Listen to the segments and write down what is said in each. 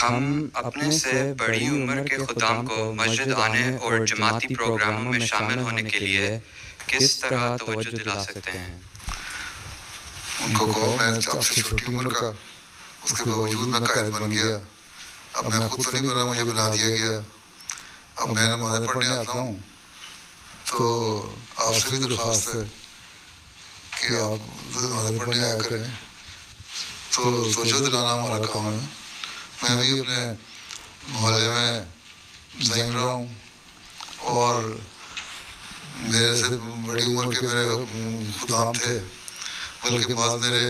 हम अपने से बड़ी उम्र के खुदाम को मस्जिद आने और जमाती प्रोग्रामों में शामिल होने के लिए किस तरह तवज्जो दिला सकते हैं? उनको कहो मैं आपसे छोटी उम्र का, उसके बावजूद मैं कायद बन गया। अब मैं खुद तो नहीं बना, मुझे बना दिया गया। अब मैं नमाज़ें पढ़ने आता हूँ तो आपसे भी दरख्वास्त है कि आप नमाज़ें पढ़ने आया करें। तो सोचो दिलाना हमारा काम है। मैं भी अपने मोहल्ले में ज़ाइम रहा हूँ और मेरे से बड़ी उम्र के मेरे खुदाम थे, बल्कि बाद मेरे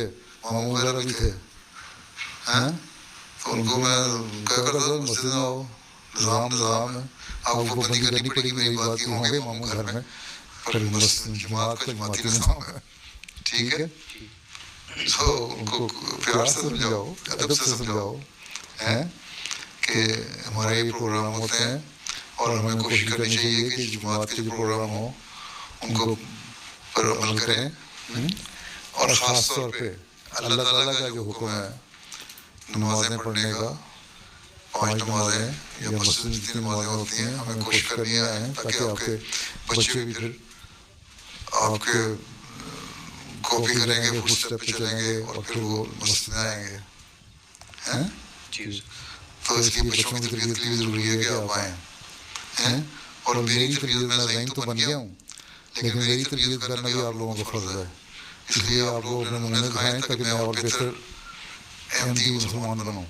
मामू वगैरह भी थे हैं। तो उनको मैं क्या करता था, मस्जिद में आओ, निज़ाम निज़ाम है, आपको पाबंदी करनी पड़ेगी मेरी बात की, होंगे मामू घर में, पर जमात का जमाती निज़ाम है, ठीक है। तो उनको प्यार से समझाओ, अदब से समझाओ हैं कि हमारे ये प्रोग्राम होते हैं और हमें कोशिश करनी चाहिए कि जमात के जो प्रोग्राम हो उनको पर अमल करें। और ख़ास तौर पे अल्लाह ताला का जो हुक्म है नमाज़ें पढ़ने का, 5 नमाज़ें या मस्जिद में जितनी नमाज़ें होती हैं, हमें कोशिश करनी है ताकि आपके बच्चे भी फिर आपके कॉपी करेंगे, फुट स्टेप पे चलेंगे और फिर वो मस्जिद में आएंगे हैं। तो इसलिए बच्चों की तरबियत के लिए ज़रूरी है कि आप आएँ हैं। और मेरी तरबियत, मैं ज़ाइम तो बन गया हूँ, लेकिन मेरी तरबियत करना भी आप लोगों का फ़र्ज़ है। इसलिए आप लोग अपने नमूने दिखाएँ ताकि मैं और बेहतर अहमदी मुसलमान बनूँ।